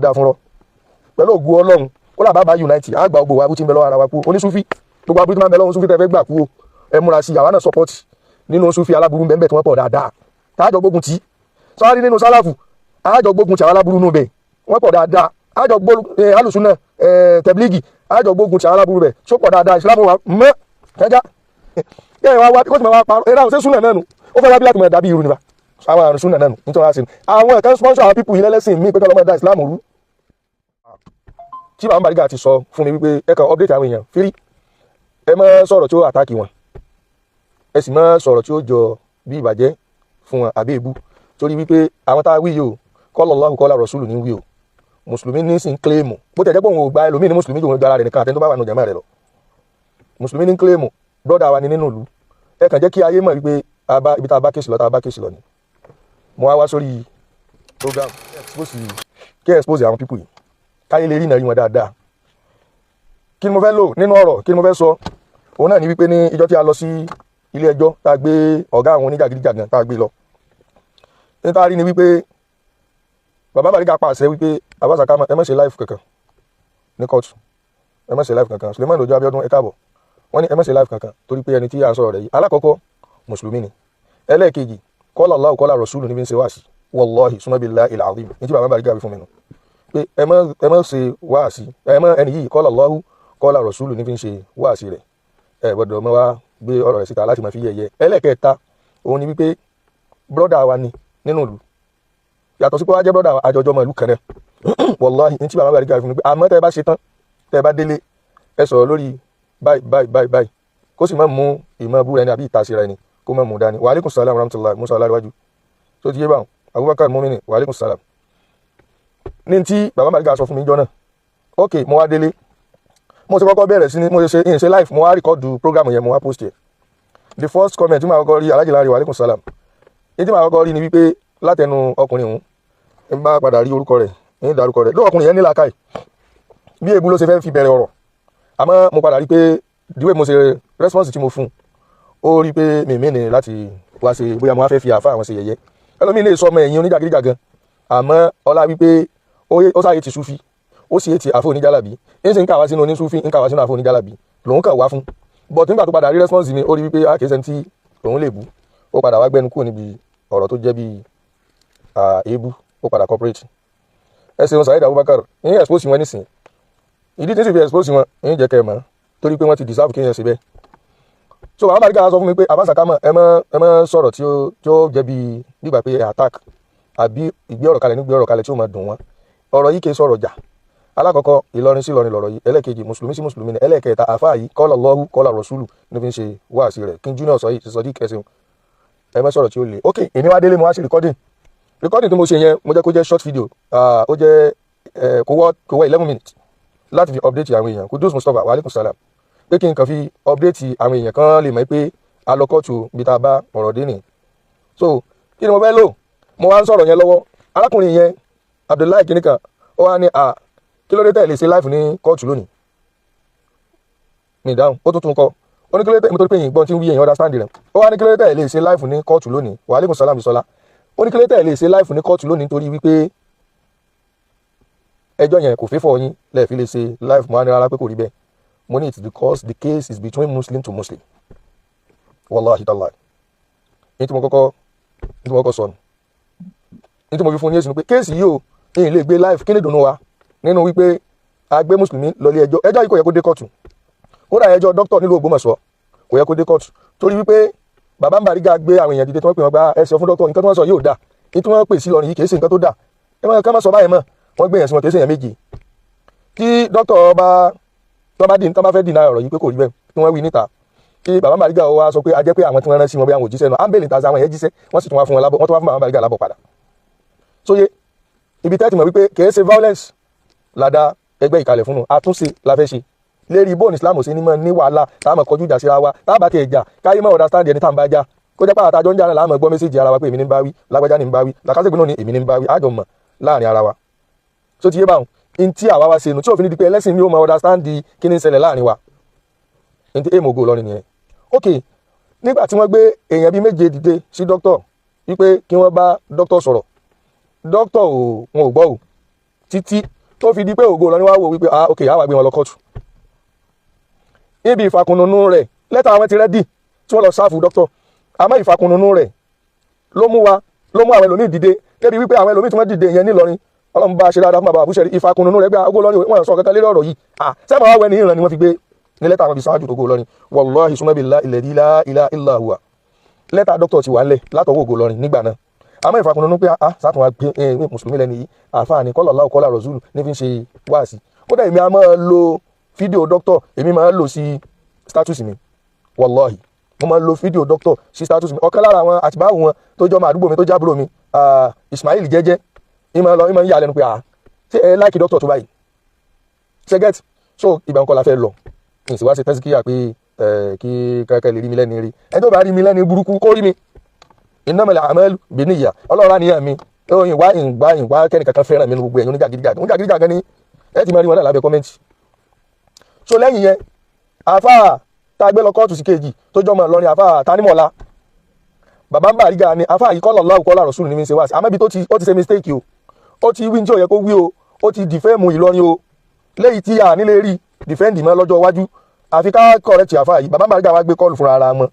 dá fún rọ pẹ̀lú ògùn Ọlọ́run ó là bá unite àgbà gbogbo wa bó ti ń bẹ lọ́wọ́ ara wa kú oníṣúfì gbogbo aburú tí máa ń bẹ lọ́wọ́ Súfì tẹ́ fẹ́ gbà kú o ẹ múra sí àwa náà support nínú Súfì aláburú bẹ́ẹ̀ tí wọ́n pọ̀ dáadáa táàjọ gbógun tí sọ́wárí nínú sálàfù àjọ gbógun tí àwọn aláburú nù bẹ̀ wọ́n pọ̀ dáadáa àjọ gbógun alùsùnà tẹ̀blígì àjọ gbógun tí àwọn aláburú bẹ̀ só pọ̀ dáadáa ìsìlámù wa mọ́ kẹjá kẹ́yìn wá kó tí mo wá parọ́ ẹ̀rọ àwọn sẹ́sùnà náà nù ó fẹ́ wá bí láti mọ̀ dàbí irú nípa àwọn àrùn sùnà náà nù nítorí wá sí ni àwọn ẹ̀kan sponsor àwọn pípù ilẹ̀ lẹ́sìn mí pé kọ́ lọ́mọ da ìsìlámù rú tí bàbá Bariga ti sọ fún mi wípé ẹ kàn update àwọn èèyàn fírí ẹ má sọ̀rọ̀ tí ó àtàkì wọn ẹ sì má sọ̀rọ̀ tí ó jọ bí ìbàjẹ́ fún wọn àbí èbú torí wípé àwọn tá a wí yìí o qala Allahu qala Rasulu ní wí o mùsùlùmí ní sì ń kílèmù bó tẹ̀ jẹ́ pé òun ò gba ẹlòmíì ní mùsùlùmí jòun gba ara rẹ̀ nìkan àtẹ́ni tó bá wà nù jàmá rẹ̀ lọ mùsùlùmí ní kílèmù brọ́dà wa ni nínú ìlú ẹ kàn jẹ́ kí ayé mọ̀ wípé ibi tá a bá kéṣì lọ tá a bá kéṣì lọ ni mo wá sórí program kí expose àwọn people yìí káyé lè rí ìnáwó wọn dáadáa kí ni mo fẹ́ lò nínú ọ̀rọ̀ kí ni mo fẹ́ sọ òun náà ni wípé ní ìjọ tí a lọ sí ilé ẹjọ́ tá a gbé ọ̀gá àwọn oníjàgídíjàgan tá a gbé lọ ní tá a rí ni wípé bàbá Bariga pàṣẹ wípé Abbas Akama ẹ má ṣe live kankan ní kóòtù ẹ má ṣe live kankan Suleiman Ojo Abiodun ẹ káàbọ̀ wọ́n ní ẹ má ṣe live kankan torí pé ẹni tí a ń sọ̀rọ̀ rẹ̀ yìí alákọ̀ọ́kọ́ mùsùlùmí ni ẹlẹ́ẹ̀kejì qala Allahu qala Rasulu níbi ń ṣe wáàsí wallahi summa billahil azim ní tí bàbá Bariga wí fún mi nù pé ẹ má ṣe wáàsí ẹni yìí qala Allahu qala Rasulu ní fi ń ṣe wáàsí rẹ̀ ẹ gbọ́dọ̀ mọ́ wá gbé ọ̀rọ̀ rẹ̀ síta láti máa fi yẹ̀yẹ́ ẹlẹ́ẹ̀kẹta òun ni wípé brọ́dà wa ni nínú ìlú yàtọ̀ sí pé wá jẹ́ brọ́dà àjọjọ́ ọmọ ìlú kan náà wallahi ní tí bàbá Bariga fún mi pé àmọ́ tẹ́ bá ṣe tán tẹ́ bá délé ẹ sọ̀rọ̀ lórí báyìí kó sì má mú ìmọ̀ búra ẹni àbí ìtasíra ẹni kó má mú dání wa alaikum salam wa rahmatullahi musa aláríwájú tó ti yé báwọn Abubakar mumini wa alaikum salam ní tí bàbá Bariga sọ fún mi jọ náà ok mo wá délé mo ti kọ́kọ́ bẹ̀rẹ̀ sí ní mo ṣe live mo wá rìkọ́dù program yẹn mo wá post yẹ the first comment tí màá kọ́kọ́ rí Alhaji Lanre wa alaikum salam ní tí màá kọ́kọ́ rí ni wípé látẹnu ọkùnrin òun ń bá padà rí orúkọ rẹ̀ ní ìdárúkọ rẹ̀ lóò ọkùnrin yẹn ní làákàyè bí ègbú ló ṣe fẹ́ fi bẹ̀rẹ̀ ọ̀rọ̀ àmọ́ mo padà rí pé the way mo ṣe response tí mo fún ó rí pé mímí ni láti wá ṣe bóyá mo wá fẹ́ fi àfa àwọn ṣe yẹ̀yẹ́ ẹlòmíì lè sọ ọmọ ẹ̀yìn oníjàgídíjàgan àmọ́ ọlá wípé ó sáyé ti Súfì ó sì ètì àfọ oníjàlábí ń sì ń kàwá sínú onísúfì ń kàwá sínú àfọ oníjàlábí lòun kàn wá fún but nígbà tó padà rí response mi ó rí wípé àkèsẹ́ tí òun lè bú ó padà wá gbẹnu kúrò níbi ọ̀rọ̀ tó jẹ́ bí èébú ó padà corporate ẹ ṣeun Saheed Abubakar ń expose wọn nísìn ìdí tí ń sì fi expose wọn ń jẹ́ kẹ́ ẹ̀ mọ́ torí pé wọ́n ti deserve kéèyàn ṣe bẹ́ẹ̀ so bàbá Bariga sọ fún mi pé Abbas Akama ẹ má sọ̀rọ̀ tí ó jẹ́ bí gbígbà pé attack àbí ìgbé ọ̀rọ̀ kalẹ̀ tí ó máa dùn wọn ọ̀rọ̀ yìí kì í sọ̀rọ̀ jà alákọ̀ọ́kọ́ Ìlọrin sí Ìlọrin lọ̀rọ̀ yìí ẹlẹ́ẹ̀kejì mùsùlùmí sí mùsùlùmí ni ẹlẹ́ẹ̀kẹta àfáà yìí qala Allahu qala Rasulu ní fi ń ṣe wáàsí rẹ̀ King Junior sọ yìí ti sọ dí kẹsìn ẹ má sọ̀rọ̀ tí ó le ok èmi wá délé mo wá sí recording tí mo ṣe yẹn mo jẹ́ kó jẹ́ short video ó jẹ́ kó wọ́ 11 minutes láti fi update àwọn èèyàn Kudus Mustapha wa alaikum salam pé kí n kàn fi update àwọn èèyàn kan lè mọ̀ pé a lọ kọ́ọ̀tù bí ta bá ọ̀rọ̀ dé nì so kí ni mo fẹ́ lò mo wá ń sọ̀rọ̀ yẹn lọ́wọ́ arákùnrin yẹn Abdullahi kìnìkan ó wá ní kí ló dé tẹ̀ lè ṣe live ní kóòtù lónìí mi dáhùn ó tuntun kọ ó ní kí ló dé nítorí pé ìgbọ́n tí ń wí èèyàn understand rẹ̀ ó wá ní kí ló dé tẹ̀ lè ṣe live ní kóòtù lónìí wa alaikum salam Bisola ó ní kí ló dé tẹ̀ lè ṣe live ní kóòtù lónìí nítorí wípé ẹjọ́ yẹn kò fẹ́ fọ́ yín lẹ́ẹ̀fi lè ṣe live mọ́ ní rárá pé kò rí bẹ́ẹ̀ mo ní it's because the case is between Muslim to Muslim wallahi tallahi ní tí mo kọ́kọ́ sọ ní tí mo fi fún ní èsì ni pé kéèsì yìí ò èyí lè gbé live kí ni ìdùnnú wa nínú wípé a gbé mùsùlùmí lọlé ẹjọ́ yìí kò yẹ kó dé kóòtù kódà ẹjọ́ dókítà nílùú Ògbómọ̀ṣọ́ kò yẹ kó dé kóòtù torí wípé bàbá Bariga gbé àwọn èèyàn dìde tí wọ́n pè wọ́n gba ẹsẹ̀ fún dókítà nǹkan tí wọ́n sọ yóò dà ní tí wọ́n pè sí lọ́rin yìí kìí ṣe nǹkan tó dà ẹ máa ká má sọ báyìí mọ́ wọ́n gbé yẹn sí wọn kìí ṣe èèyàn méjì kí dókítà bá fẹ́ dìnnà ọ̀rọ̀ yìí pé kò rí bẹ́ẹ̀ kí wọ́n wí níta kí bàbá Bariga wá sọ pé a jẹ́ pé àwọn tí wọ́n rán sí wọn bí àwọn òjíṣẹ́ náà ámbélì tàṣà àwọn yẹn jíṣẹ́ wọ́n sì tún wá fún wọn lábọ̀ wọ́n tún wá fún bàbá Bariga lábọ̀ padà sóye ibi tẹ́tì mọ̀ wípé kìí ṣe violence ládà ẹgbẹ́ ìkàlẹ̀ fún un àtúnṣe la fẹ́ ṣe lérí bóun Islam ṣe ní mọ́ ní wàhálà táwọn kọjú ìjà síra wa tábà tẹ̀ ìjà káyé mọ́ understand ẹni tá à ń bá já kó jẹ́ pàtàkì àjọ ń jà náà láàmú gbọ́ mẹ́sẹ̀jì ara wa pé èmi ní ń bá wí lágbájá ní ń bá wí làkàṣègbè náà ní èmi ní ń bá wí àjọ mọ̀ láàrin ara wa tó ti yé báwọn in tí àwa wa ṣe nù tí òfin di pé ẹlẹ́sìn ni ó mọ understand di kí ni ń ṣẹlẹ̀ láàrin wa in tí èèmọ̀ ògo lọ́rin nìyẹn ok nígbà tí wọ́n gbé èèyàn bíi méje dìde sí dókítọ̀ wípé kí wọ́n bá dókítọ̀ sọ̀rọ̀ dókítọ̀ wọn ò gbọ́ ò títí tó fi di pé Ògo Ìlọrin wá wò wípé ok àwa gbé wọn lọ kóòtù. Ibi ìfàkùnnùnú rẹ̀ lẹ́tà àwọn ti rẹ́dì tí wọ́n lọ sáàfù dókítà àmọ́ ìfàkùnnùnú rẹ̀ ló mú àwọn ẹlòmíì dìde débi wípé àwọn ẹlòmíì tí wọ́n dìde yẹn nílọrin Ọlọ́run bá ṣe dáadáa fún bàbá Àbúṣẹ́rí ìfàkùnnùnú rẹ̀ gbé Ògo Ìlọrin wọn sọ kankan lórí ọ̀rọ̀ yìí sẹ́mi àwọn ẹni ìran ni wọ́n fi gbé ní lẹ́tà àwọn ibi sáájú Ògo Ìlọrin wallahi summa billahi alladhi la ilaha illa huwa lẹ́tà dókítà ti wà ńlẹ̀ látọwọ́ Ògo Ìlọrin nígbà náà àmọ́ ìfàkùnnùnú pé sátún wa gbé mùsùlùmí lẹ́ni yìí àfáà ní kọ́lọ̀ láwù kọ́lá rọ̀zúlù ní fi ń ṣe wáàsí kódà èmi a máa lo fídíò dókítà èmi máa lò sí status mi wallahi mo máa lo fídíò dókítà sí status mi ọ̀kan lára àwọn àtìbáwò wọn tó jọ ọmọ àdúgbò mi tó jábúrò mi Ismail jẹ́jẹ́ ìmọ̀ ń yà lẹ́nu pé ṣé ẹ láìkì dókítà tó báyìí ṣe get so ìgbà nǹkan la fẹ́ lọ ìsì wá ṣe tẹ́síkíyà pé kí kẹ́kẹ́ lè rí mi lẹ́ni rí ẹni tó bá rí mi lẹ́ni burúkú kó rí mi innamal a'malu binniyah ọlọ́run àníyàn mi ìwà kẹ́ni kankan fẹ́ràn mi ní gbogbo ẹ̀yìn oníjàgídíjàgan ní ẹ ti máa rí wọn náà lábẹ́ kọ́mẹ́ǹtì. so lẹ́yìn yẹn àfáà tá a gbé lọ kóòtù sí kejì tó jọmọ Ìlọrin àfáà Tanímọ̀lá bàbá ń Bariga ni àfáà yìí kọ́lọ̀ láwù kọ́lá rọ̀ṣùlù ní mi ṣe wá sí àmọ́ ibi ó ti ṣe mistake o ó ti wí ní tí ò yẹ kó wí o ó ti dìfẹ́ẹ̀mù Ìlọrin o léyìí tí a nílé rí dìfẹ́ǹdì mọ́ lọ́jọ́ iwájú àfi ká correct àfáà yìí bàbá ń Bariga wá gbé kọ́ọ̀lù fúnra ara wọn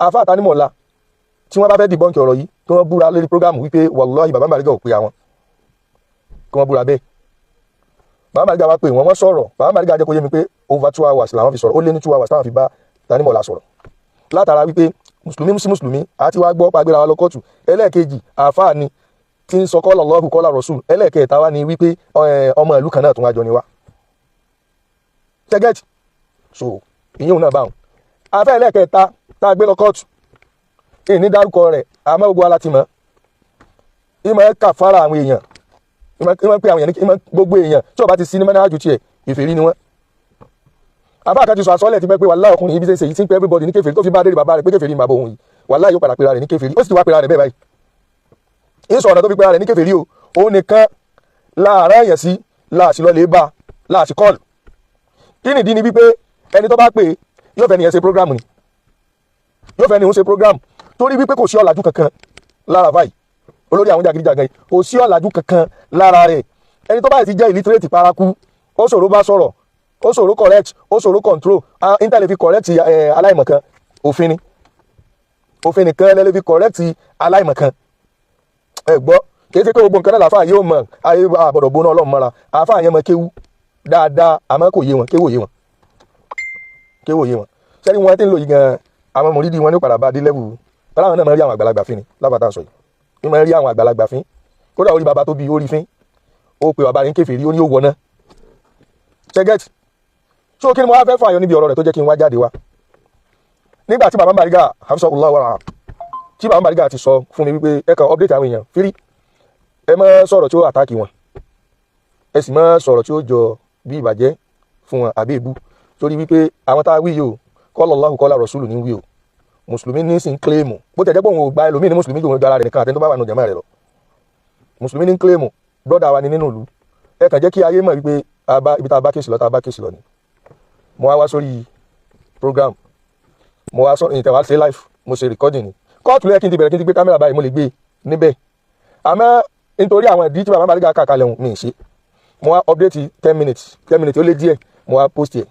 àfáà Tanímọ̀lá tí wọ́n bá fẹ́ dìbọ́ǹkì ọ̀rọ̀ yìí tí wọ́n búra lórí prógámù wípé wallahi bàbá Bariga ò pé àwọn kí wọ́n búra bẹ́ẹ̀ bàbá Bariga wá pé wọ́n sọ̀rọ̀ bàbá Bariga jẹ́ kó yé mi pé over 2 hours làwọn fi sọ̀rọ̀ ó lé ní 2 hours táwọn fi bá Tanímọ̀lá sọ̀rọ̀ látara wípé mùsùlùmí sí mùsùlùmí àti wá gbọ́ pàgbéra wa lọ kóòtù ẹlẹ́ẹ̀kejì àáfàá ni tí ń sọ kọ́lọ̀ lọ́hùn kọ́lá rọ̀ṣùl ẹlẹ́ẹ̀kẹta wá ní wípé ọmọ ìlú kan náà tún wá jọ ni wá ṣẹ́gẹ́tì so ìyẹn náà báwọn àáfàá ẹlẹ́ẹ̀kẹta tá a gbé lọ kóòtù ní dárúkọ rẹ̀ àmọ́ gbogbo aláti mọ̀ ìmọ̀ kàfàrà àwọn èèyàn ìmọ̀ pé àwọn èèyàn ìmọ̀ gbogbo èèyàn tí ó bá ti sí ní mẹ́nà àjù tiẹ̀ ìfèrí ni wọ́n. àbá àkàtì sọ àsọ́lẹ̀ ti pẹ́ pé wàláhì ọkùnrin ibi ṣe èyí tí ń pẹ́ everybody ní kèfèrí tó fi bá dé bàbá rẹ̀ pé kèfèrí ń bàbá òun yìí wàláhì yóò padà pera rẹ̀ ní kèfèrí ó sì ti wá pera rẹ̀ bẹ́ẹ̀ báyìí. ìsọ̀ ọ̀nà tó fi pera rẹ̀ ní kèfèrí o òun nìkan láàárọ̀ èèyàn sí láàsì lọ lè bá láàsì kọ́ọ̀lù. kí nìdí ni wípé ẹni tó bá pè yóò fẹ́ nìyẹn ṣe program ni yóò fẹ́ nìyẹn ṣe program torí wípé kò sí ọ̀làjú kankan lára báyìí olórí àwọn jàgídíjàgan yìí kò sí ọ̀làjú kankan lára rẹ̀ ẹni tó báyìí ti jẹ́ illiterate paraku ó ṣòro bá sọ̀rọ̀ ó ṣòro correct ó ṣòro control intel fi correct aláìmọ̀kan òfin ni òfin nìkan lẹ́lẹ́ fi correct aláìmọ̀kan ẹ gbọ́ kìí ṣe pé gbogbo nǹkan náà làáfàá yóò mọ̀ ayé àbọ̀dọ̀ gbóná ọlọ́run mọ́ra àáfàá yẹn mọ kéwú dáadáa àmọ́ kò yé wọn kéwò yé wọn sẹ́ni wọn ti ń lò yìí gan àwọn mọ̀rídìí wọn ní padà bá dé level táwọn náà máa rí àwọn àgbàlagbà fín ni lábàtà sọ yìí ní máa rí àwọn àgbàlagbà fín kódà orí bàbá tó bí orí fín ó pe bàbá rẹ̀ ń kèfèrí ó ní ó wọ náà ṣẹ́gẹ́tì so kí ni mo wá fẹ́ fààyàn níbi ọ̀rọ̀ rẹ̀ tó jẹ́ kí n wá jáde wá nígbà tí bàbá Bariga hafizahullah wàrà tí bàbá Bariga ti sọ fún mi wípé ẹ kàn update àwọn èèyàn fírí ẹ má sọ̀rọ̀ tí ó àtàkì wọn ẹ sì má sọ̀rọ̀ tí ó jọ bí ìbàjẹ́ fún wọn àbí èbú torí wípé àwọn tá a wí yìí o qala Allahu qala rasulu ní wí o mùsùlùmí ní sin kílèmù bó tẹ̀ jẹ́ pé òun ò gba ẹlòmíì ní mùsùlùmí jòun dára rẹ̀ nìkan àtẹ́ni tó bá wà nù jàmá rẹ̀ lọ mùsùlùmí ní kílèmù brọ́dà wa ni nínú ìlú ẹ kàn jẹ́ kí ayé mọ̀ wípé ibi tá a bá kéèsì lọ ni mo wá sórí program mo wá sọ ìtẹ̀wá ṣe live mo ṣe recording ni kóòtù lẹ́yìn kí n ti bẹ̀rẹ̀ kí n ti gbé kámẹ́rà báyìí mo lè gbé níbẹ̀ àmọ́ nítorí àwọn ìdí tí bàbá Bariga kà kalẹ̀ mi ì ṣe mo wá update 10 minutes ó lé díẹ̀ mo wá post yẹ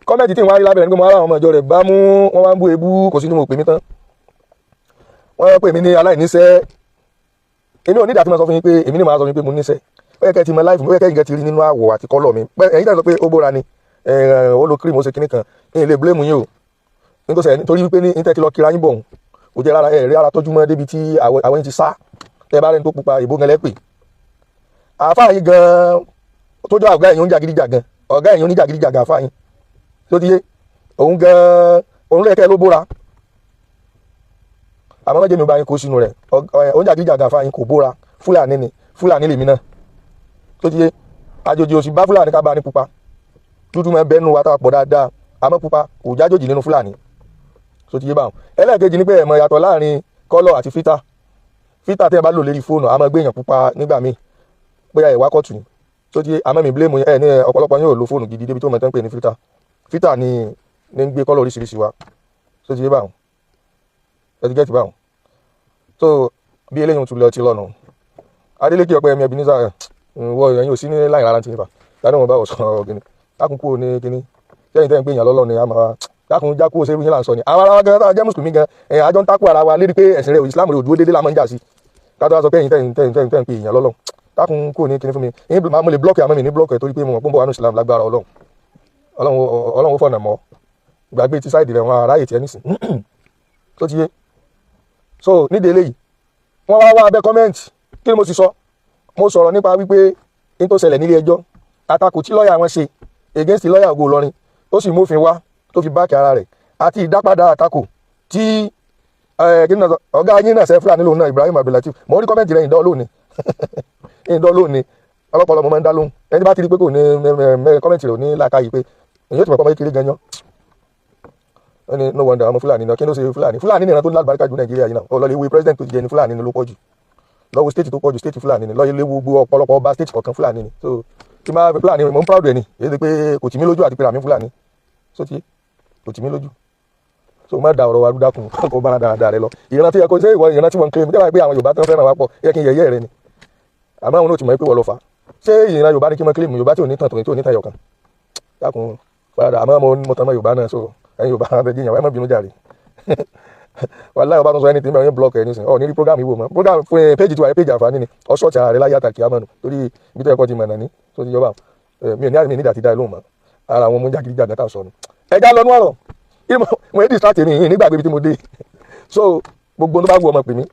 kọ́mẹ̀tì tí wọ́n rí lábẹ́rẹ́ ní pé mo wá àwọn ọmọ ìjọ rẹ̀ bá mú wọ́n wá ń bú ebú kò sí ní mo pè mí tán wọ́n pè mí ní aláìníṣẹ́ èmi ò ní ìdá tí mo sọ fún yín pé èmi ní màá sọ fún yín pé mo níṣẹ́ ó yẹ kẹ́ ti mọ life ó yẹ kẹ́ ti rí nínú àwọ̀ àti kọ́lọ̀ mi ẹ̀yin tẹ́ sọ pé ó bóra ni ó lo cream ó ṣe kinní kan èyí lè blame yín o nítorí wípé ní ìtẹ́ ti lọ kíra yín bọ̀ kò jẹ́ rárá rí ara tọ́jú mọ́ débi tí àwọn yín ti sá tẹ́ bá rẹ́ni tó pupa ìbò gan lẹ́pẹ̀ àáfàá yín gan tó jọ ọ̀gá ẹ̀yìn oníjàgídíjàgan ọ̀gá ẹ̀yìn oníjàgídíjàgan àáfàá yín tó ti yé òun gan òun lẹ́kẹ́ ló bóra àmọ́ mẹ́jẹ̀ mi bá yín kó sínú rẹ̀ oníjàgídíjàgan àáfàá yín kò bóra fúlàní lèmi náà tó ti yé àjòjì òsì bá fúlàní ká bá ní pupa dúdú mọ́ bẹ́ẹ̀ nù wa tá a pọ̀ dáadáa àmọ́ pupa kò jájòjì nínú fúlàní tó ti yé báwọn ẹlẹ́ẹ̀kejì ní pé ẹ̀mọ̀ yàtọ̀ láàrin kọ́lọ̀ àti fítà tẹ́ ẹ bá lò lérí fóònù àmọ́ gbé èèyàn pupa nígbà míì bóyá ìwà kọ́tù ni tó ti yé àmọ́ mi blame ẹ̀ ní ọ̀pọ̀lọpọ̀ yóò lo fóònù gidi débi tó mọ̀ tán pé ní fítà ni ń gbé kọ́lọ̀ oríṣiríṣi wa tó ti yé báwọn ẹ ti gẹ́tì báwọn so bí eléyìí tún lọ ti lọ́nà Adeleke Ọpẹ́yẹmí Ebenezer wọ ẹ̀yin ò sí ní láì rárá ti nípa dáná wọn bá wọ̀ sọ̀rọ̀ gini dákun kúrò ní kíní sẹ́yìn tẹ́ ń pè yàn lọ́lọ́ ni a máa dákun já kúrò sẹ́yìn là ń sọ ni àwọn ará wa gan tá a jẹ́ mùsùlùmí gan ẹ̀yìn àjọ ń takò ara wa lérí pé ẹ̀sìn rẹ̀ Islam rẹ̀ ò dúró déédéé la máa ń jà sí káàtó wa sọ pé ẹ̀yin tẹ́ ń pè yàn lọ́lọ́ dákun kúrò ní kíní fún mi mo lè blọ́ọ̀kì àmọ́ mi ní blọ́ọ̀kì torí pé mo mọ̀ pé mo wà ní Islam lágbára Ọlọ́run fọ̀nà mọ́ gbàgbé ti sáìdì rẹ̀ wọn aráyè tiẹ̀ nísìn tó ti yé so nídìí eléyìí wọ́n wá abẹ́ kọ́mẹ́ǹtì kí ni mo ti sọ mo sọ̀rọ̀ nípa wípé n tó ṣẹlẹ̀ nílé ẹjọ́ àtakò tí lọ́ọ̀yà wọn ṣe against lọ́ọ̀yà Ògo Ìlọrin tó sì mófin wá tó fi báàkì ara rẹ̀ àti ìdápadà àtakò tí ọ̀gá yín náà ṣe Fúlàní lòun náà Ibrahim Abdulateef mo rí kọ́mẹ́ǹtì rẹ̀ ìdán lónìí ọlọ́pọ̀lọ́ mo máa ń dá lóhùn ẹni bá ti rí pé kò ní kọ́mẹ́ǹtì rẹ̀ ò ní làákàyè pé èyí ó ti mọ̀ kọ́mọ́ kéré gan-an ẹni no wonder ọmọ Fúlàní náà kí ló ṣe Fúlàní nìran tó ní àlùbáríkà jù Nàìjíríà yìí náà ọlọ́lẹ̀ ìwé president tó jẹ́ ní Fúlàní ni ló pọ̀ jù lọ́wọ́ state tó pọ̀ jù state Fúlàní ni lọ́yẹ̀ léwu gbogbo ọ̀pọ̀lọpọ̀ ọba state kọ̀ọ̀kan Fúlàní ni so tí máa Fúlàní mo ń proud ẹ̀ ni èyí pé kò tì mí lójú àti pé àmì Fúlàní so ti kò tì mí lójú so má da ọ̀rọ̀ wa rúdákun kó bára dáadáa rẹ lọ ìran tí yẹ kó ṣe ìwọ ìran tí wọn ń claim jẹ́ pé àwọn Yorùbá tó ń fẹ́ràn wa pọ̀ yẹ kí n yẹ̀yẹ́ rẹ ni àmọ́ àwọn náà ti mọ̀ pé wọ́n lọ fà ṣé ìran Yorùbá ní kí wọ́n claim Yorùbá tí ò ní tàn tòun tí ò ní tàn yọ̀kan dákun padà àmọ́ mo tàn mọ́ Yorùbá náà so ẹ̀yin Yorùbá bẹ jíyàn ẹ má bínú jàre wàláhì ọba tó sọ ẹni tí mẹ́rin block ẹ̀ nísìn ọ ní rí program ìwò mọ́ program fún page tí wà page àǹfààní ni ọ̀ṣọ́ọ̀tì ara rẹ láyé àtàkì àmọ́nu torí ibi tó ẹ̀kọ́ ti mọ̀nà ní tó ti yọba mi ò ní àmì nídàá ti dá lóhùn mọ́ ara àwọn ọmọ jákèjì jà mẹ́ta sọnù ẹja lọ́nu ọ̀rọ̀ mo èdè start ní nígbàgbé ibi tí mo dé so gbogbo tó bá wù ọmọ pè mí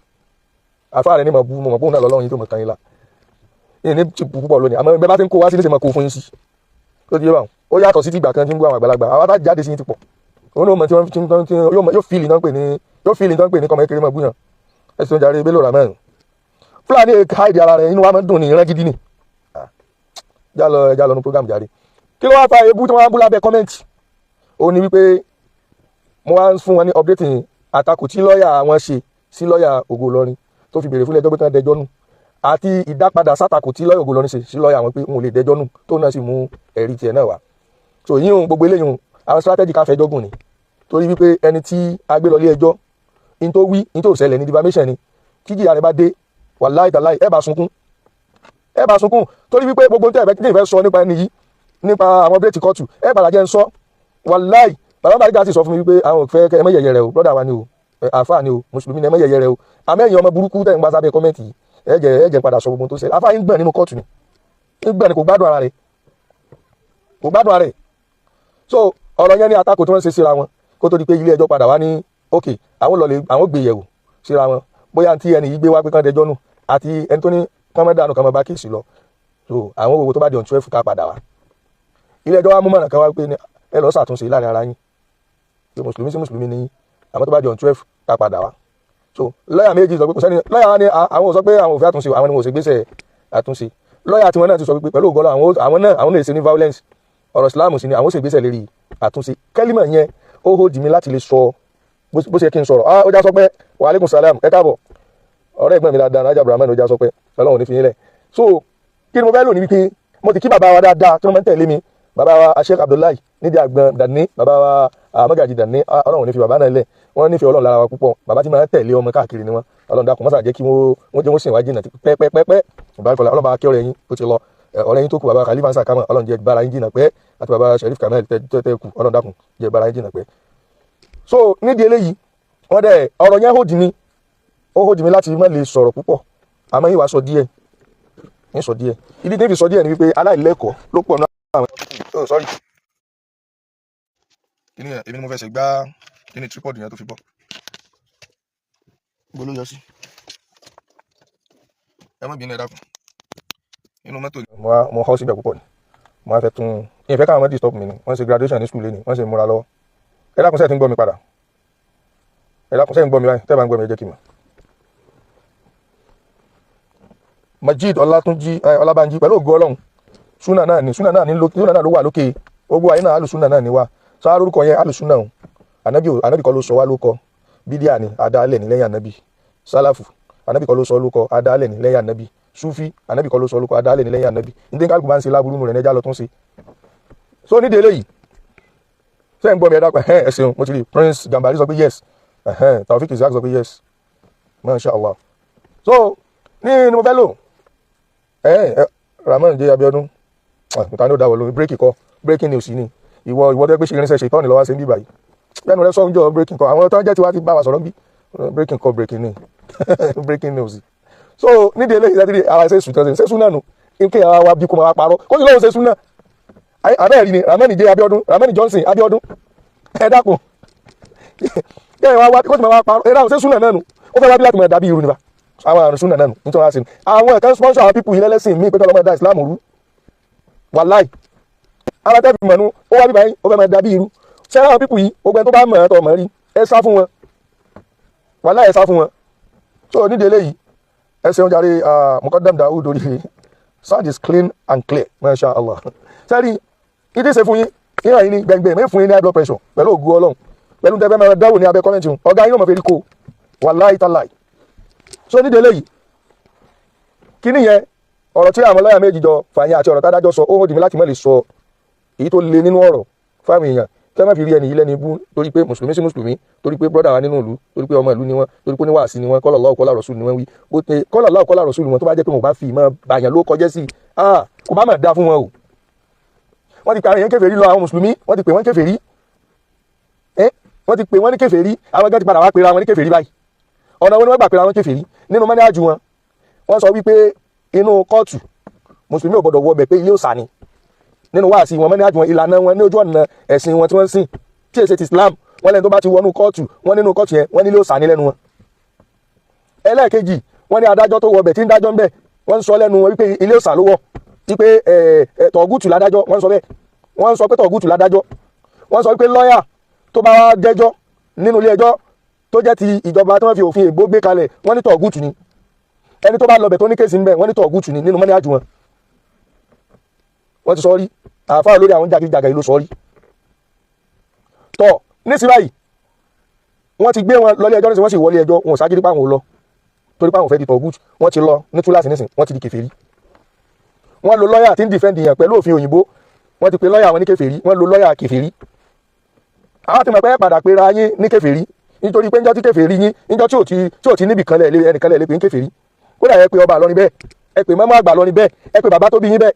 àfáà rẹ ní mo bú mo mọ̀ pé òun náà lọ́lọ́run yìí tó mọ̀ kan yín la ní ti púpọ̀ lónìí àmọ́ bẹ́ẹ̀ bá ti ń kó wá sí ní ṣe mọ̀ kó fún yín sí tó ti yọba ó yàtọ̀ sí ti ìgbà kan tí ń gbọ́ àwọn àgbàlagbà àwọn tá jáde sí yín ti pọ̀ òun náà mọ̀ tí wọ́n yóò fíìlì náà pè ní kọ́mọ kékeré mọ̀ búyàn ẹ̀sìn tó ń jarí Bello Rahman Fúlàní káìdì ara rẹ̀ inú wa máa ń dùn ní ìran gidi ni já lọ nu program jáde kí ló wá fa ebú tí wọ́n á bú lábẹ́ kọ́mẹ́ǹtì ó ní wípé mo wá ń fún wọn ní updating àtakò tí lọ́ọ̀yà wọn ṣe sí lọ́ọ̀yà Ògo Ìlọrin tó fi béèrè fún ẹjọ́ pé kán dẹjọ́ nù àti ìdápadà sátakò tí lọ́ọ̀yà Ògo Ìlọrin ṣe sí lọ́ọ̀yà wọn pé wọn ò lè dẹjọ́ nù tó náà sì mú ẹ̀rí tiẹ̀ náà wá so yíyún gbogbo eléyìí àwọn strategy ká fẹjọ́ gùn ni torí wípé ẹni tí a gbé lọ ilé ẹjọ́ in tó wí in tó ṣẹlẹ̀ ní defamation ni kíjìyà rẹ̀ bá dé wàláì tàláì ẹ bá sunkún torí wípé gbogbo tẹ́ ẹ̀ fẹ́ sọ nípa ẹni yìí nípa àwọn bírèkì kọ́ọ̀tù ẹ bàrà jẹ́ ń sọ wàláì bàbá bàríkà sì sọ fún mi wípé àwọn ò fẹ́ kẹ́ ẹ mọ́ yẹ̀yẹ́ rẹ o brọ́dà wa ni o àfáà ni o mùsùlùmí ni ẹ mọ́ yẹ̀yẹ́ rẹ o àmẹ́yìn ọmọ burúkú tẹ̀ ń gbá sábẹ́ kọ́mẹ́ǹtì ẹ̀jẹ̀ padà sọ gbogbo tó ṣẹlẹ̀ àfáà ń gbọ̀n nínú kọ́ọ̀tù ni ń gbọ̀n ni kò gbádùn ara rẹ̀ so ọ̀rọ̀ yẹn ní àtakò tí wọ́n ṣe síra wọn kó tó di pé ilé ẹjọ́ padà wá ní ok àwọn gbé yẹ̀wò síra wọn bóyá tí ẹni yìí gbé wá pé kán dẹjọ́ nù àti ẹni tó ní kọ́mọ́dánù kan máa bá kéèsì lọ so àwọn owó tó bá di on 12 ká padà wá ilé ẹjọ́ wa mú mọ̀nà kan wá pé ẹ lọ ṣàtúnṣe láàrin ara yín pé mùsùlùmí sí mùsùlùmí ni àmọ́ tó bá di on 12 ká padà wá so lọ́ọ̀yà méjì sọ pé kò sẹ́ni lọ́ọ̀yà ni àwọn ò sọ pé àwọn ò fẹ́ àtúnṣe àwọn ni wọn ò ṣe gbéṣẹ́ àtúnṣe lọ́ọ̀yà tiwọn náà ti sọ pé pẹ̀lú ògbọ́lọ́ àwọn náà ṣe ní violence ọ̀rọ̀ Islam sí ni àwọn ò ṣe gbéṣẹ́ lérí àtúnṣe kẹ́límà yẹn ó hó dì mí láti lè sọ bó ṣe kí n sọ̀rọ̀ ó já sọ pé wa alaikum salam ẹ káàbọ̀ ọ̀rẹ́ ẹ̀gbọ́n mi dáadáa Rájà Abdulrahman ó já sọ pé Ọlọ́run ní fi yín lẹ̀ so kí ni mo fẹ́ lò ní wípé mo ti kí bàbá wa dáadáa tí wọ́n máa ń tẹ̀lé mi bàbá wa Sheikh Abdullahi nídìí àgbọn Dàní bàbá wa Magaji Dàní Ọlọ́run ní fi bàbá náà lẹ̀ wọ́n nífẹ̀ẹ́ Ọlọ́run lára wa púpọ̀ bàbá tí máa ń tẹ̀lé ọmọ káàkiri ni wọ́n Ọlọ́run dákun mọ́sà jẹ́ kí wọ́n jẹ́ wọ́n sìn wá jìnnà pẹ́pẹ́pẹ́ Ọlọ́run bá kí ọ̀rẹ́ yín ó ti lọ ọ̀rẹ́ yín tó kù bàbá Khalifa Nsa Kama Ọlọ́run jẹ́ bára yín jìnnà pẹ́ àti bàbá Sherif Kamel tẹ́ kù Ọlọ́run dákun jẹ́ bára yín jìnnà pẹ́ so nídìí eléyìí wọ́n dẹ̀ ọ̀rọ̀ yẹn ó hó dì mí láti má lè sọ̀rọ̀ púpọ̀ àmọ́ yìí wá sọ díẹ̀ ìdí tí ń fi sọ díẹ̀ ni wípé aláìlẹ́kọ̀ọ́ ló pọ̀ náà àwọn sorry kíni ẹ̀ èmi ni mo fẹ́ ṣe gbá kíni tripod yẹn tó fi bọ́ gbóló yọ sí ẹ má bínú ẹ dákun inú mọ́tò ni mo họ́ síbẹ̀ púpọ̀ ni mo á fẹ́ tún ìfẹ́ káwọn ọmọdé stop mi ni wọ́n ṣe graduation ní school lé ni wọ́n ṣe múra lọ́wọ́ ẹ dákun sẹ́ẹ̀ tí ń gbọ́ mi padà ẹ dákun sẹ́ẹ̀ ń gbọ́ mi báyìí tẹ́ẹ̀ bá ń gbọ́ mi ẹ jẹ́ kí n mọ̀. Majid Ọlábánjí pẹ̀lú ògo Ọlọ́run súnà náà ló wà lókè gbogbo àyínà alùsúnà náà ni wá sáà lórúkọ yẹn alùsúnà ọ̀hún ànábì kọ́ ló sọ wá ló kọ bídíà ni adálẹ̀ ní lẹ́yìn ànábì sálàfù ànábì kọ́ ló sọ ló kọ adálẹ̀ ní lẹ́yìn ànábì súfì ànábì kọ́ ló sọ ló kọ adálẹ̀ ní lẹ́yìn ànábì ní dín kálukú bá ń ṣe láburú rẹ̀ nẹ́jà lọ tún ṣe. so nídìí eléyìí ṣé ń gbọ́ mi ẹ dákun ẹ ṣeun mo ti rí Prince Gambari sọ pé yes Taofik Isaac sọ pé yes Masha Allah so ní mo fẹ́ lò Rahman J Abiodun ta ni ó dáwọ́ lórí breaking news ni ìwọ tó gbé ṣe irinṣẹ́ ṣe tọ́ni lọ́wọ́ ṣe ń bí báyìí lẹ́nu rẹ sọ́njọ́ breaking call àwọn tó ń jẹ́ tiwa ti bá wa sọ̀rọ̀ bí breaking call breaking ni breaking news so nídìí eléyìí sẹ́tìrì ara ṣe sùn tẹ́sí ṣe sùn náà nù kí ara wa bí kò máa parọ́ kó sì lóun ṣe sùn náà abẹ́rẹ́ ni Rahman J Abiodun Rahman Johnson Abiodun ẹ dákun kí ẹ wá kó sì máa parọ́ ẹ dáhùn ṣe sùn náà nù ó fẹ́ wá bí láti mọ̀ dàbí irú nípa àwọn àrùn sùn náà nù nítorí wá sí àwọn ẹ̀ka sponsor àwọn people yìí lẹ́lẹ́sìn míì pé kọ́lọ́mọ da Islam rú wàláì ara tẹ́ fi mọ̀ nù ó wá bí báyìí ó fẹ́ máa dàbí irú ṣé àwọn people yìí gbogbo ẹni tó bá mọ̀ ẹ́ tọ̀ mọ̀ rí ẹ sá fún wọn wàláì ẹ sá fún wọn so nídìí eléyìí ẹ ṣeun jàre Muqaddam Daud orí sound is clean and clear masha Allah sẹ́rí ìdí ṣe fún yín ìhàn yín ní gbẹ̀ngbẹ̀ mẹ́ fún yín ní high blood pressure pẹ̀lú ògùn Ọlọ́run pẹ̀lú tẹ́fẹ́ máa dáwò ní abẹ́ kọ́mẹ́ntì ọ̀gá yín náà mọ̀ fẹ́ rí kó wàláì tàláì so nídìí eléyìí kí nìyẹn ọ̀rọ̀ tí àwọn lọ́yà méjì jọ fàyín àti ọ̀rọ̀ tádájọ́ sọ ó hàn dìmí láti mọ̀ lè sọ èyí tó le nínú ọ̀rọ̀ fáwọn èèyàn kí wọ́n má fi rí ẹni yìí lẹ́ni ibú torí pé mùsùlùmí sí mùsùlùmí torí pé brọ́dà wa nínú ìlú torí pé ọmọ ìlú ni wọ́n torí pé oníwàásí ni wọ́n qala Allahu qala Rasul ni wọ́n wí bó ti qala Allahu qala Rasul wọn tó bá jẹ́ pé wọn bá fi ìmọ̀ bàyàn ló kọjẹ́ sí kò bá mà dá fún wọn o wọ́n ti pè àwọn èèyàn kèfèrí lọ àwọn mùsùlùmí wọ́n ti pè wọ́n kèfèrí wọ́n ti pè wọ́n ní kèfèrí àwọn gẹ́gẹ́ ti padà wá pera wọn ní kèfèrí báyìí ọ̀nà wọn ni wọ́n gbà pera wọn kèfèrí nínú mọ́níhàjú wọn wọ́n sọ wípé inú kóòtù mùsùlùmí ò gbọdọ̀ wọ ọbẹ̀ pé ilé òòṣà ni nínú wáàsí wọn mọ́níhàjú wọn ìlànà wọn ní ojú ọ̀nà ẹ̀sìn wọn tí wọ́n sìn tí èsè ti Islam wọ́n lẹ́nu tó bá ti wọnú kóòtù wọ́n nínú kóòtù yẹn wọ́n nílé òòṣà ní lẹ́nu wọn. ẹlẹ́ẹ̀kejì wọ́n ní adájọ́ tó wọ ọbẹ̀ tí ń dájọ́ ń bẹ̀ wọ́n sọ lẹ́nu wọn wípé ilé òòṣà ló wọ̀ wípé tọ̀gùtù ládájọ́ wọ́n sọ bẹ́ẹ̀ wọ́n sọ pé tọ̀gùtù ládájọ́ wọ́n sọ wípé lọ́ọ̀yà tó bá wá jẹ́jọ́ nínú ilé ẹjọ́ tó jẹ́ ti ìjọba tí wọ́n fi òfin ègbó gbé kalẹ̀ wọ́n ní tọ̀gùtù ni ẹni tó bá lọ bẹ̀ tó ní kéèsì ń bẹ̀ wọ́n ní tọ̀gùtù ni nínú mọ́níhàjú wọn wọ́n ti sọ rí àfáà lórí àwọn jàgídíjàgà ìlú sọ rí tọ́ nísìnyí báyìí wọ́n ti gbé wọn lọ ilé ẹjọ́ nísìnyí wọ́n sì wọlé ẹjọ́ wọn ò ságídí páwọn ò lọ torí páwọn fẹ́ di tọ̀gùtù wọ́n ti lọ ní túláàsì nísìnyí wọ́n ti di kèfèrí wọ́n lo lọ́ọ̀yà tí ń dìfẹ́ǹdì yàn pẹ̀lú òfin òyìnbó wọ́n ti pe lọ́ọ̀yà wọn ní kèfèrí wọ́n lo lọ́ọ̀yà kèfèrí àwọn ti mọ̀ pé padà pera yín ní kèfèrí nítorí pé níjọ́ tí kèfèrí yín níjọ́ tí ò ti níbì kan lẹ̀ ẹnìkan lẹ̀ lè pè ń kèfèrí kódà ẹ pé ọba àlọ́ni bẹ́ẹ̀ ẹ pé mọ́mọ́ àgbà lọ́ni bẹ́ẹ̀ ẹ pé bàbá tó bí yín bẹ́ẹ̀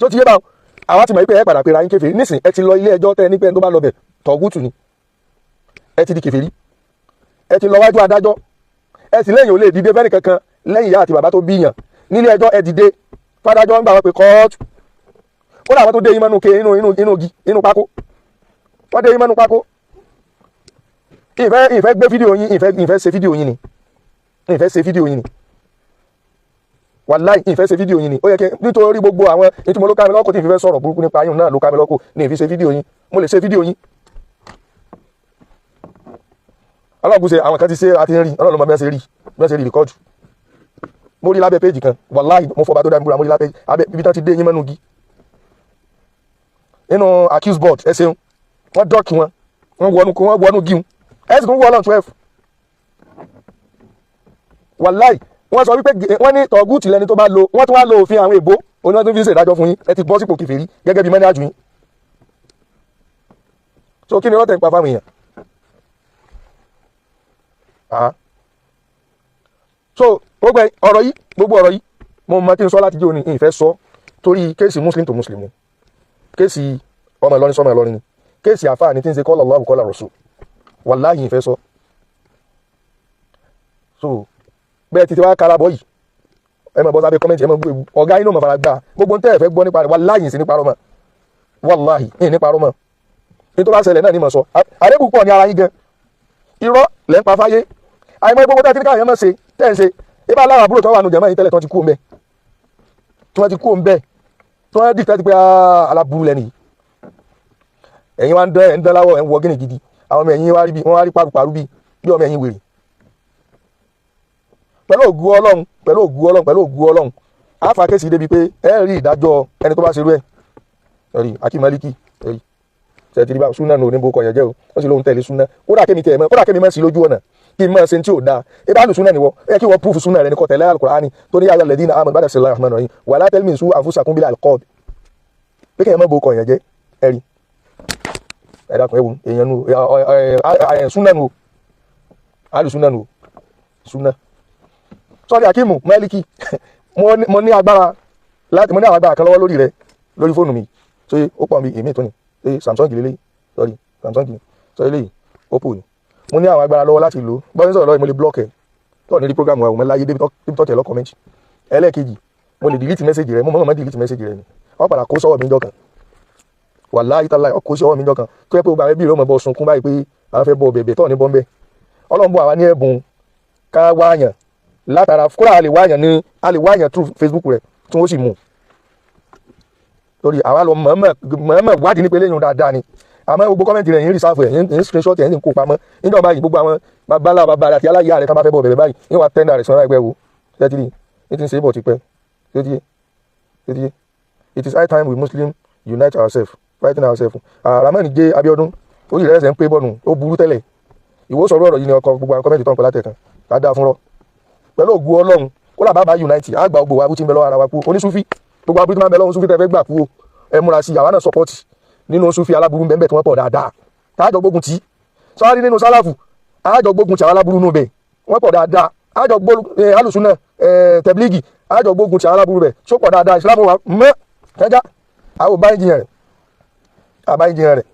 tó ti yé báwọn àwọn ti mọ̀ pé ẹ padà pera yín kèfèrí nísìn ẹ ti lọ ilé ẹjọ́ tẹ́ ẹ ní pé ẹni tó bá lọ bẹ̀ tọ̀gùtù ni ẹ ti di kèfèrí ẹ ti lọ wájú adájọ́ ẹ sì lẹ́yìn ò lè dìde fẹ́ni kankan lẹ́yìn ìyá àti bàbá tó bí yàn nílé ẹjọ́ ẹ dìde fádájọ́ ń gbà wọ́n pé kóòtù ó dà wọ́n tó dé yín mọ́nú ke inú pákó wọ́n dé yín mọ́nú pákó ìfẹ́ gbé fídíò yín ìfẹ́ ṣe fídíò yín ni ìfẹ́ ṣe fídíò yín ni wàláì ìfẹ́ ṣe fídíò yín ni ó yẹ kí nítorí gbogbo àwọn ètò mo ló ká mi lọ́kọ̀ tí ìfẹ́ sọ̀rọ̀ burúkú nípa ayún náà ló ká mi lọ́kọ̀ ní ìfi ṣe fídíò yín mo lè ṣe fídíò yín ọlọ́ọ̀bù ṣe àwọn kan ti ṣe àti rí ọlọ́ọ̀lọ́ mọ bẹ́ẹ̀ ṣe rí rìkọ́ọ̀dù mo rí lábẹ́ péjì kan wàláì mo fọba tó dá mi búra mo rí lábẹ́ ibi tán ti dé yín mẹ́nu gi nínú accuse board ẹ ṣeun wọ́n dọ́ọ̀kì wọ́n wọnú gíun ẹ̀sìn kún wọ́ọ̀lọ́ 12 wàláì wọ́n sọ wípé wọ́n ní tọ̀gùtù lẹni tó bá lo wọ́n tún wá lo òfin àwọn èbó oní wọ́n tún fi ń ṣèdájọ́ fún yín ẹ ti bọ́ sípò kèfèrí gẹ́gẹ́ bí mọ́níhàjú yín so kí ni wọ́n tẹ̀ ń pa fáwọn èèyàn so gbogbo ọ̀rọ̀ yìí mo mọ kí n sọ láti jẹ́ òní ìfẹ́ sọ torí kéèsì muslim to muslim kéèsì ọmọ Ìlọrin sọmọ Ìlọrin ni kéèsì àfáà ní tí ń ṣe qala Allahu qala Rasul wàláhì ìfẹ́ sọ so bẹ́ẹ̀ ti wá karabọ̀ yìí ẹ mọ̀ bọ́ sábẹ́ kọ́mẹ́ntì ẹ mọ̀ gbogbo ọ̀gá inú mọ̀ fara gbà gbogbo tẹ́ ẹ̀ fẹ́ gbọ́ nípa rẹ̀ wàláhì sí nípa rọ́mọ̀ wàláhì ní parọ́ mọ̀ ní tó bá ṣẹlẹ̀ náà ní mọ̀ sọ àdébù pọ̀ ní ara yín gan irọ́ lẹ́ ń pa fáyé àìmọ́ gbogbo tẹ́ kíníkà yẹn mọ̀ ṣe tẹ́ ń ṣe ibà láwọn àbúrò tó wà nù jẹ̀mọ́ yìí tẹ́lẹ̀ tó ti kú òǹbẹ́ tí wọ́n ti kú òǹbẹ́ tí wọ́n dì tẹ́tí pé aláburú lẹ́nu yìí ẹ̀yin wá ń dán láwọ̀ ẹ̀ ń wọ gíní gidi àwọn ọmọ ẹ̀yin wọ́n wá rí paru bí ọmọ ẹ̀yin wèrè pẹ̀lú ògùn Ọlọ́run àáfà kéèsì débi pé ẹ rí ìdájọ́ ẹni tó bá ṣerú ẹ̀ rí akímalíkì rí ṣètìlí bá súnà ní oníbo kọ̀yẹ̀ jẹ́ o wọ́n sì lóun tẹ̀lé súnà kódà kémi mọ́ sí lójú ọ̀nà kí n mọ́ ṣe tí ò dáa ẹ bá lù súnà níwọ̀ ẹ kí wọ́n púrúfù súnà rẹ ní kọ́ tẹ̀lé Al-Qur'ani tó ní ayọ̀ lẹ́dínà amanu ba'da bismillahir rahmanir rahim wala talmizu anfusakum bil alqab pé kéèyàn mọ́ bo kọ̀yẹ̀ jẹ́ ẹ rí ẹ dákun ẹ wò èèyàn nu súnà nu alù súnà nu súnà sọ́ọ́dì akímù Málíkì mo ní agbára láti mo ní àwọn agbára kan lọ́wọ́ lórí rẹ lórí fóònù mi so ó pọ̀ mi èmi tó ni Samsung lélẹ́yìí sorry Samsung ni sọ eléyìí Oppo ni mo ní àwọn agbára lọ́wọ́ láti lò bọ́sẹ̀ sọ̀rọ̀ lọ́wọ́ mo lè block ẹ̀ tó ní rí program wa òun láyé débi tó tẹ̀ lọ́ kọ́mẹ́ntì ẹlẹ́ẹ̀kejì mo lè delete message rẹ mo mọ̀ delete message rẹ ni wọ́n padà kó sọ́wọ́ mi jọ kan wàláhì tàláhì ọkọ̀ sọ́wọ́ mi jọ kan tó yẹ pé gbogbo àwọn ẹbí rẹ ọmọ bọ́ sunkún báyìí pé àwọn fẹ́ bọ bẹ̀bẹ̀ tó ní bọ́m̀bẹ́ Ọlọ́run bọ́ àwa ní ẹ̀bùn ká wáyàn látara kódà a lè wáyàn through Facebook rẹ tí wọ́n sì mú torí àwa lọ mọ̀ọ́mọ̀ wádìí nípa eléyìí dáadáa ni àmọ́ gbogbo kọ́mẹ́ntì rẹ̀ yín reserve ẹ̀ yín screenshot ẹ̀ yín kó pamọ́ níjọba yìí gbogbo àwọn babalá babalá àti aláya rẹ̀ tá bá fẹ́ bọ̀ bẹ̀rẹ̀ báyìí yín wá tẹ́ndà rẹ̀ sọ́nà ẹgbẹ́ wo tẹ́tìrì ní ti ń ṣe é bọ̀ tipẹ́ tẹ́tìrì it is high time we Muslims unite ourselves fighting ourselves Ramani J Abiodun orí rẹ̀ ẹsẹ̀ ń pé bọ́ọ̀nù ó burú tẹ́lẹ̀ ìwọ sọ̀rọ̀ ọ̀rọ̀ yìí ni ọkọ̀ gbogbo àwọn kọ́mẹ́ntì tó ń pẹ́ látẹ̀kan ká dáa fún rọ pẹ̀lú ògùn Ọlọ́run kó làbá bá unite àgbà gbogbo wa bó ti ń bẹ lọ́wọ́ ara wa kú oníṣúfì gbogbo abúlé tó máa ń bẹ lọ́wọ́ Súfì tẹ́ fẹ́ gbà kú o ẹ múra sí àwa náà sọpọ́tì nínú Súfì aláburú bẹ́ẹ̀ tí wọ́n pọ̀ dáadáa táàjọ gbógun tí sọ́wárí nínú sálàfù àjọ gbógun tí àwọn aláburú nù bẹ̀ wọ́n pọ̀ dáadáa àjọ gbógun alùsùnà tẹ̀blígì àjọ gbógun tí àwọn aláburú bẹ̀ tó pọ̀ dáadáa ìsìlámù wa mọ́ kẹjá àwọn àbáyíjìyàn rẹ̀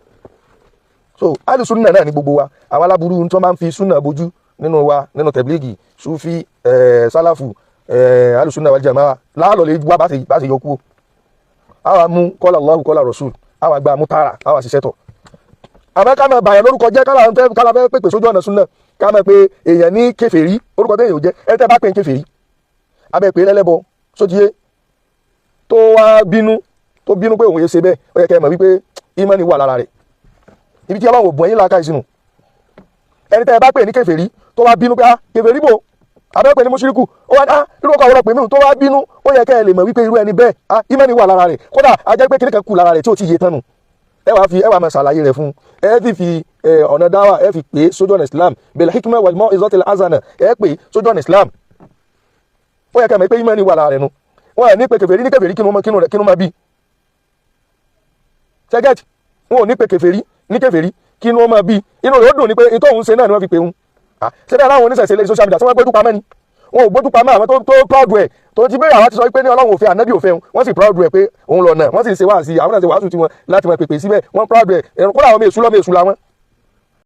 so alùsùnà náà ní gbogbo wa àwọn aláburú tó máa ń fi súnà bojú nínú wa nínú tẹ̀blígì Súfì sálàfù alùsùnà wal jamaa láàlọ́ lè wá bá ṣe yọkú àwa mú kọ́lá Allahu kọ́lá Rasul àwa gba mú tààrà àwa ṣiṣẹ́ tọ̀ àmọ́ ká máa bàyàn lórúkọ jẹ́ kálá fẹ́ pèpè sójú ọ̀nà súnà ká máa pe èèyàn ní kèfèrí orúkọ tẹ́yìn ò jẹ́ ẹ tẹ́ bá pè ń kèfèrí abẹ́ pé lẹ́lẹ́bọ sótíyé tó wá bínú pé òun yé ṣe bẹ́ẹ̀ ó yẹ kẹ́ mọ̀ wípé ìmánì wà lára rẹ̀ ibi tí Ọlọ́run ò bùn ẹ̀yìn láàká ìsinú ẹni tẹ́ bá pè ní kèfèrí tó wá bínú pé kèfèrí bò abẹ́ pè ní mùṣírikù ó wá irú ọkọ̀ ọ̀rọ̀ pè mí tó wá bínú ó yẹ kẹ́ ẹ lè mọ̀ wípé irú ẹni bẹ́ẹ̀ ìmánì wà lára rẹ̀ kódà a jẹ́ pé kíníkan kù lára rẹ̀ tí ò ti yé tánu ẹ wá máa ṣàlàyé rẹ̀ fún ẹ fi ọ̀nà dáwà ẹ fi pé sójú ọ̀nà Islam bil hikmah wal mau'izatil hasana ẹ pé sójú ọ̀nà Islam ó yẹ kẹ́ mọ̀ pé ìmánì wà lára rẹ̀ nu wọ́n ẹ̀ ní pé kèfèrí ní kèfèrí kínú máa bí ṣẹ́gẹ́tì wọn ò ní pé kèfèrí ní kèfèrí kínú máa bí inú rẹ̀ ó dùn ní pé ìtòhun ṣe náà ni wọ́n fi pè ń ṣe bẹ́ẹ̀ láwọn oníṣẹ̀ṣe lórí social media tí wọ́n gbójú pamẹ́ ni wọn ò gbójú pamẹ́ àwọn tó proud ẹ̀ tó ti bẹ́ẹ̀ àwọn ti sọ pé ní Ọlọ́run òfin ànábì òfin wọ́n sì proud ẹ̀ pé òun lọ náà wọ́n sì ń ṣe wàásù àwọn náà ṣe wàásù tiwọn láti máa pèpè síbẹ̀ wọ́n proud ẹ̀ kó làwọn mèsù làwọn